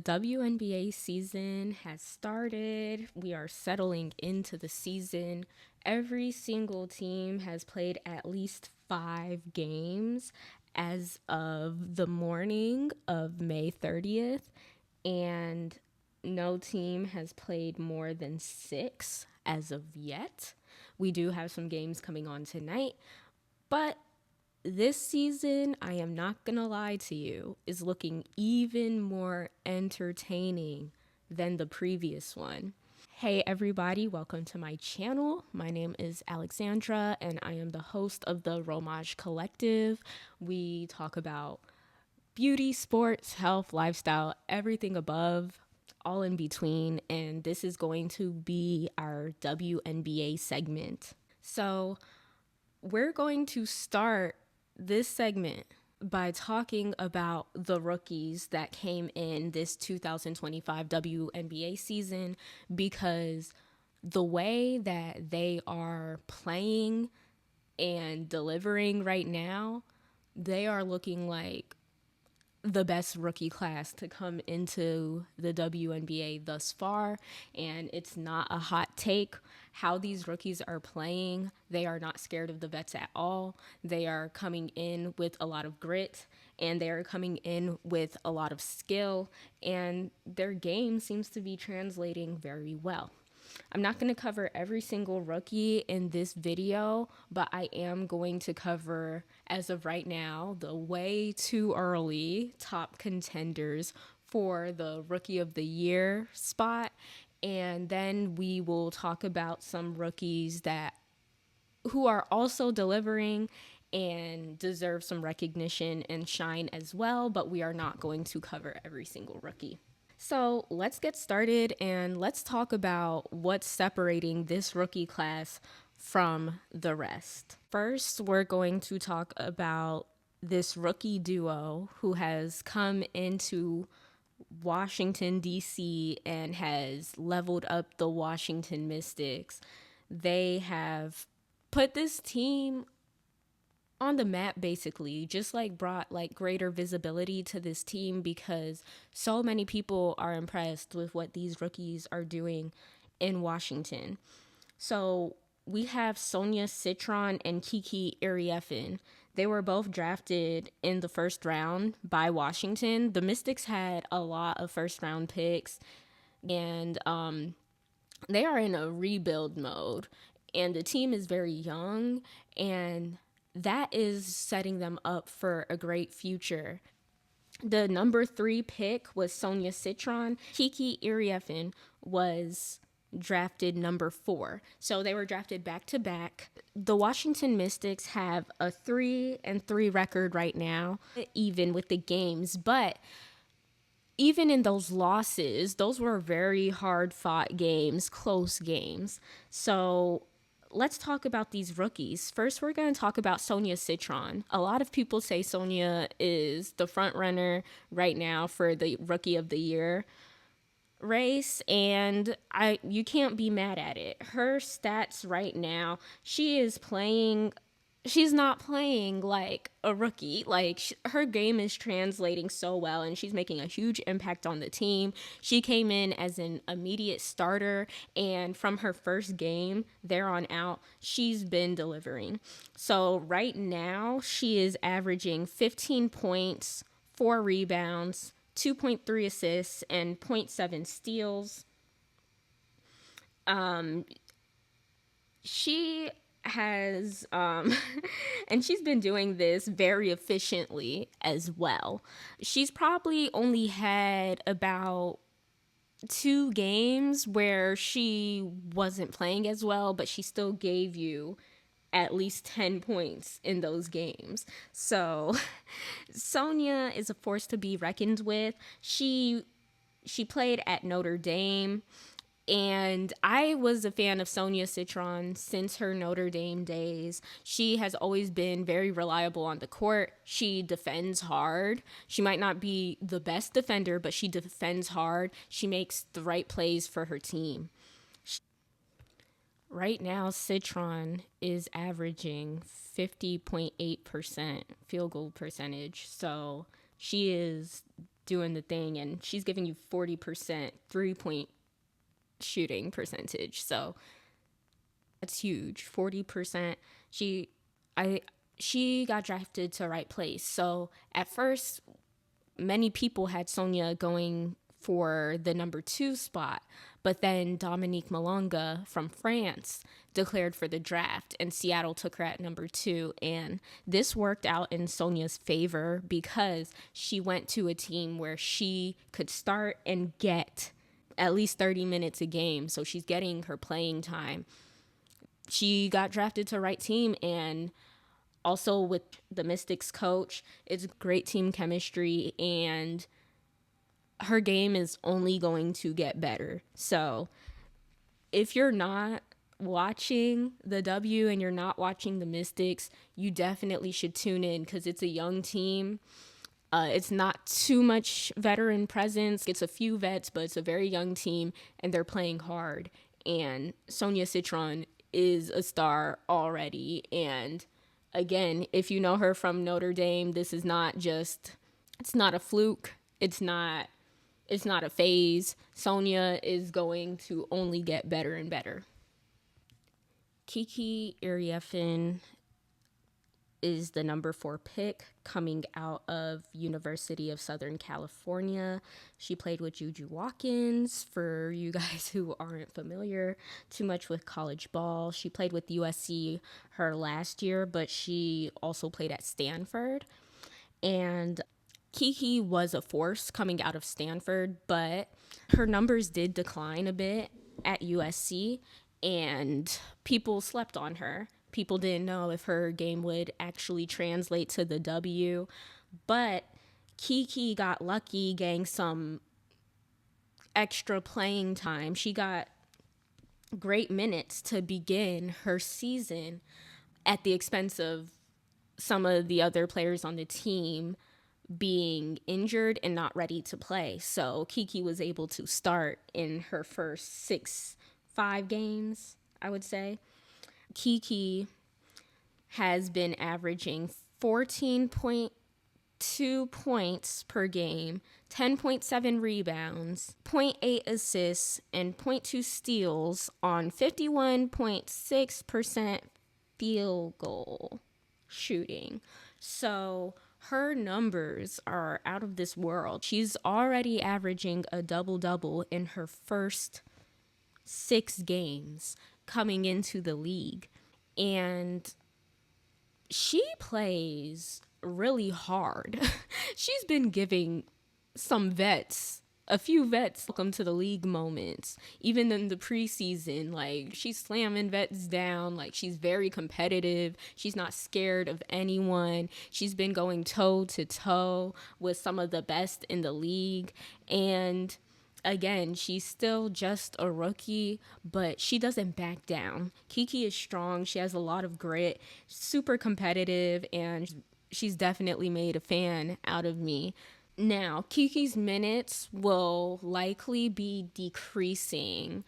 WNBA season has started. We are settling into the season. Every single team has played at least 5 games as of the morning of May 30th, and no team has played more than 6 as of yet. We do have some games coming on tonight, but this season, I am not gonna lie to you, is looking even more entertaining than the previous one. Hey everybody, welcome to my channel. My name is Alexandra and I am the host of the Romage Collective. We talk about beauty, sports, health, lifestyle, everything above, all in between, and this is going to be our WNBA segment. So, we're going to start this segment by talking about the rookies that came in this 2025 WNBA season, because the way that they are playing and delivering right now, they are looking like the best rookie class to come into the WNBA thus far, and it's not a hot take. How these rookies are playing, they are not scared of the vets at all. They are coming in with a lot of grit, and they are coming in with a lot of skill, and their game seems to be translating very well. I'm not going to cover every single rookie in this video, but I am going to cover, as of right now, the way too early top contenders for the Rookie of the Year spot. And then we will talk about some rookies that who are also delivering and deserve some recognition and shine as well, but we are not going to cover every single rookie. So let's get started and let's talk about what's separating this rookie class from the rest. First, we're going to talk about this rookie duo who has come into Washington, D.C. and has leveled up the Washington Mystics. They have put this team on the map, basically, just like brought like greater visibility to this team, because so many people are impressed with what these rookies are doing in Washington. So we have Sonia Citron and Kiki Iriefin. They were both drafted in the first round by Washington. The Mystics had a lot of first round picks, and they are in a rebuild mode, and the team is very young, and that is setting them up for a great future. The number 3 pick was Sonia Citron. Kiki Iriefin was drafted number 4. So they were drafted back to back. The Washington Mystics have a 3-3 record right now, even with the games, but even in those losses, those were very hard fought games, close games. So let's talk about these rookies. First, we're going to talk about Sonia Citron. A lot of people say Sonia is the front runner right now for the Rookie of the Year race, and you can't be mad at it. Her stats right now, she's not playing like a rookie. Like, her game is translating so well, and she's making a huge impact on the team. She came in as an immediate starter, and from her first game there on out, she's been delivering. So right now she is averaging 15 points, 4 rebounds, 2.3 assists, and zero point 0.7 steals. She has and she's been doing this very efficiently as well. She's probably only had about 2 games where she wasn't playing as well, but she still gave you at least 10 points in those games. So Sonia is a force to be reckoned with. She played at Notre Dame, and I was a fan of Sonia Citron since her Notre Dame days. She has always been very reliable on the court. She defends hard. She might not be the best defender, but she defends hard. She makes the right plays for her team. Right now, Citron is averaging 50.8% field goal percentage. So she is doing the thing, and she's giving you 40% 3-point shooting percentage. So that's huge. 40%. I she got drafted to right place. So at first, many people had Sonia going for the number 2 spot, but then Dominique Malonga from France declared for the draft, and Seattle took her at number 2. And this worked out in Sonia's favor because she went to a team where she could start and get at least 30 minutes a game. So she's getting her playing time. She got drafted to right team, and also with the Mystics coach, it's great team chemistry, and her game is only going to get better. So if you're not watching the W and you're not watching the Mystics, you definitely should tune in because it's a young team. It's not too much veteran presence. It's a few vets, but it's a very young team, and they're playing hard. And Sonia Citron is a star already. And again, if you know her from Notre Dame, this is not just, it's not a fluke. It's not a phase. Sonia is going to only get better and better. Kiki Iriefin is the number 4 pick coming out of University of Southern California. She played with Juju Watkins, for you guys who aren't familiar too much with college ball. She played with USC her last year, but she also played at Stanford. And Kiki was a force coming out of Stanford, but her numbers did decline a bit at USC, and people slept on her. People didn't know if her game would actually translate to the W, but Kiki got lucky getting some extra playing time. She got great minutes to begin her season at the expense of some of the other players on the team being injured and not ready to play. So Kiki was able to start in her first 5 games, I would say. Kiki has been averaging 14.2 points per game, 10.7 rebounds, 0.8 assists, and 0.2 steals on 51.6% field goal shooting. So her numbers are out of this world. She's already averaging a double-double in her first 6 games coming into the league. And she plays really hard. She's been giving a few vets welcome to the league moments. Even in the preseason, like, she's slamming vets down. Like, she's very competitive. She's not scared of anyone. She's been going toe to toe with some of the best in the league. And again, she's still just a rookie, but she doesn't back down. Kiki is strong. She has a lot of grit, super competitive, and she's definitely made a fan out of me. Now, Kiki's minutes will likely be decreasing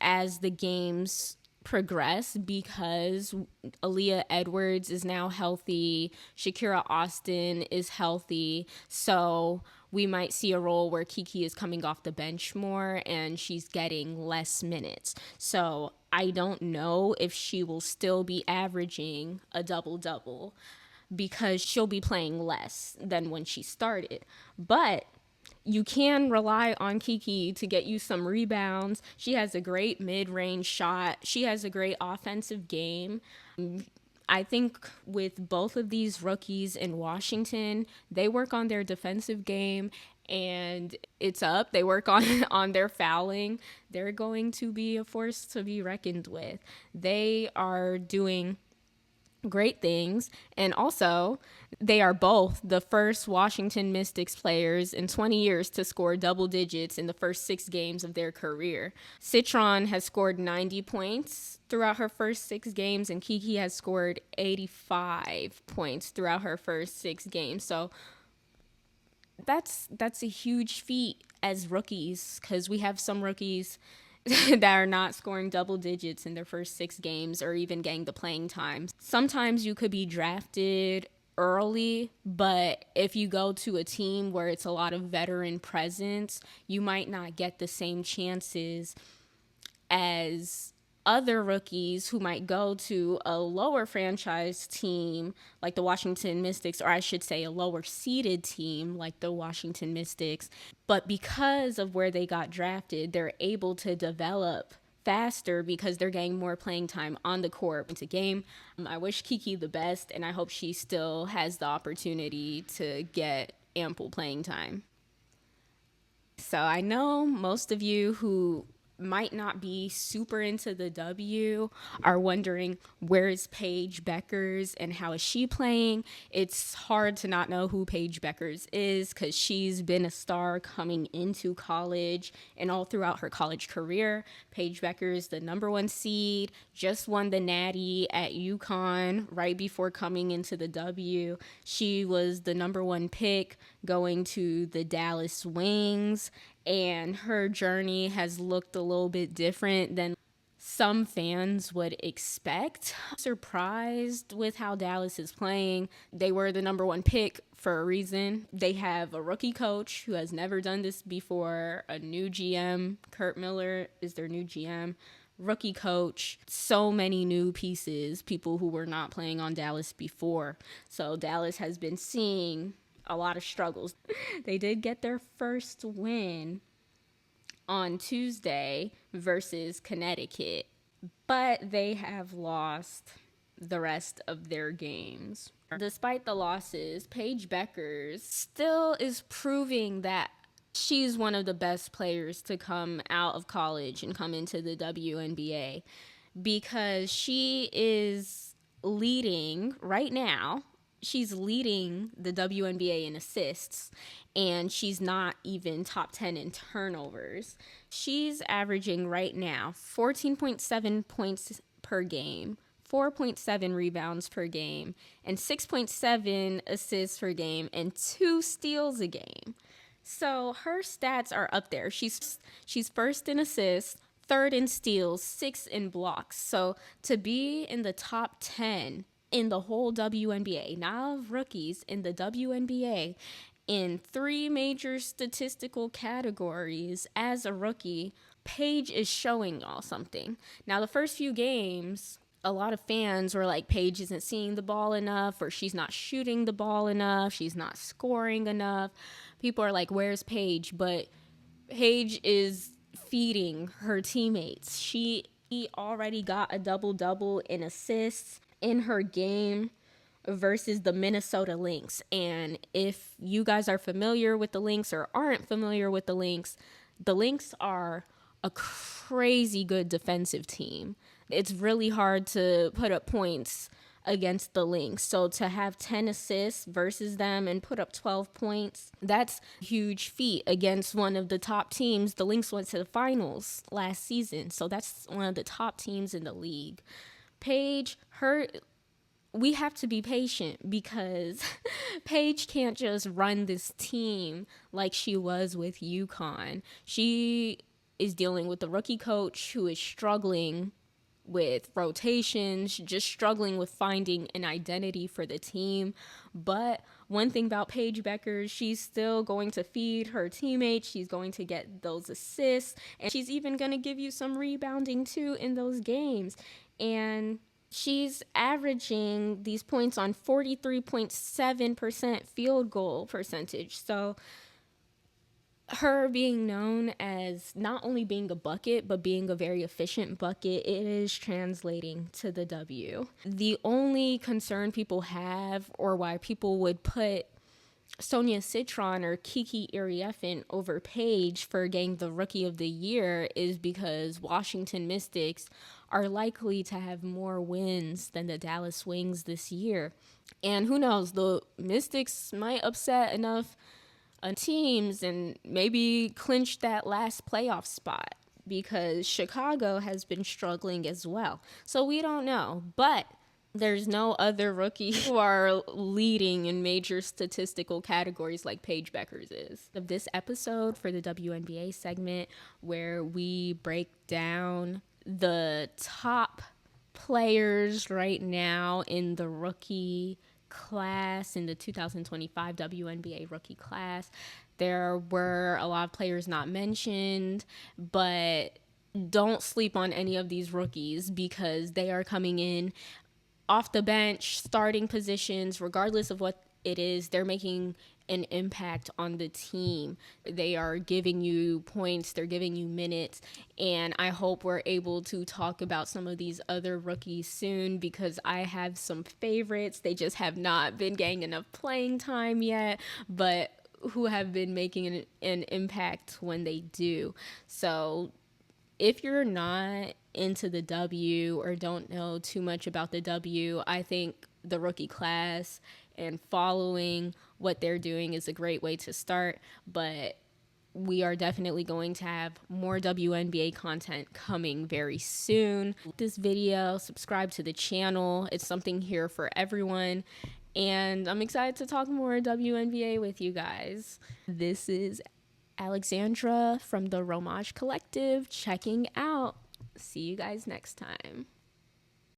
as the games progress because Aaliyah Edwards is now healthy. Shakira Austin is healthy. So we might see a role where Kiki is coming off the bench more and she's getting less minutes. So I don't know if she will still be averaging a double-double because she'll be playing less than when she started. But you can rely on Kiki to get you some rebounds. She has a great mid-range shot. She has a great offensive game. I think with both of these rookies in Washington, they work on their defensive game and it's up. They work on their fouling. They're going to be a force to be reckoned with. They are doing great things, and also they are both the first Washington Mystics players in 20 years to score double digits in the first 6 games of their career. Citron has scored 90 points throughout her first 6 games, and Kiki has scored 85 points throughout her first 6 games. So that's a huge feat as rookies, because we have some rookies that are not scoring double digits in their first 6 games or even getting the playing time. Sometimes you could be drafted early, but if you go to a team where it's a lot of veteran presence, you might not get the same chances as other rookies who might go to a lower franchise team like the Washington Mystics, or I should say a lower seeded team like the Washington Mystics. But because of where they got drafted, they're able to develop faster because they're getting more playing time on the court. It's a game. I wish Kiki the best, and I hope she still has the opportunity to get ample playing time. So I know most of you who might not be super into the W are wondering, where is Paige Beckers and how is she playing? It's hard to not know who Paige Beckers is because she's been a star coming into college and all throughout her college career. Paige Beckers, the #1 seed, just won the Natty at UConn right before coming into the W. She was the #1 pick going to the Dallas Wings, and her journey has looked a little bit different than some fans would expect. Surprised with how Dallas is playing. They were the #1 pick for a reason. They have a rookie coach who has never done this before, a new GM. Kurt Miller is their new GM. Rookie coach, so many new pieces, people who were not playing on Dallas before. So Dallas has been seeing a lot of struggles. They did get their first win on Tuesday versus Connecticut, but they have lost the rest of their games. Despite the losses, Paige Beckers still is proving that she's one of the best players to come out of college and come into the WNBA, because she is leading right now. She's leading the WNBA in assists, and she's not even top 10 in turnovers. She's averaging right now 14.7 points per game, 4.7 rebounds per game, and 6.7 assists per game, and 2 steals a game. So her stats are up there. She's first in assists, third in steals, 6th in blocks. So to be in the top 10 in the whole WNBA, not of rookies, in the WNBA, in 3 major statistical categories as a rookie, Paige is showing y'all something. Now, the first few games, a lot of fans were like, Paige isn't seeing the ball enough, or she's not shooting the ball enough, she's not scoring enough. People are like, where's Paige? But Paige is feeding her teammates. She already got a double-double in assists in her game versus the Minnesota Lynx. And if you guys are familiar with the Lynx or aren't familiar with the Lynx are a crazy good defensive team. It's really hard to put up points against the Lynx. So to have 10 assists versus them and put up 12 points, that's a huge feat against one of the top teams. The Lynx went to the finals last season, so that's one of the top teams in the league. Paige, we have to be patient because Paige can't just run this team like she was with UConn. She is dealing with a rookie coach who is struggling with rotations, just struggling with finding an identity for the team. But one thing about Paige Beckers, she's still going to feed her teammates. She's going to get those assists, and she's even going to give you some rebounding too in those games. And she's averaging these points on 43.7% field goal percentage. So her being known as not only being a bucket, but being a very efficient bucket, it is translating to the W. The only concern people have, or why people would put Sonia Citron or Kiki Iriefin over Paige for getting the Rookie of the Year, is because Washington Mystics are likely to have more wins than the Dallas Wings this year. And who knows, the Mystics might upset enough teams and maybe clinch that last playoff spot, because Chicago has been struggling as well. So we don't know, but there's no other rookie who are leading in major statistical categories like Paige Beckers is. Of this episode for the WNBA segment, where we break down the top players right now in the rookie class, in the 2025 WNBA rookie class. There were a lot of players not mentioned, but don't sleep on any of these rookies because they are coming in off the bench, starting positions, regardless of what it is. They're making an impact on the team. They are giving you points, they're giving you minutes, and I hope we're able to talk about some of these other rookies soon because I have some favorites. They just have not been getting enough playing time yet, but who have been making an impact when they do. So if you're not into the W or don't know too much about the W, I think the rookie class and following what they're doing is a great way to start. But we are definitely going to have more WNBA content coming very soon. This video, subscribe to the channel. It's something here for everyone. And I'm excited to talk more WNBA with you guys. This is Alexandra from the Romage Collective checking out. See you guys next time.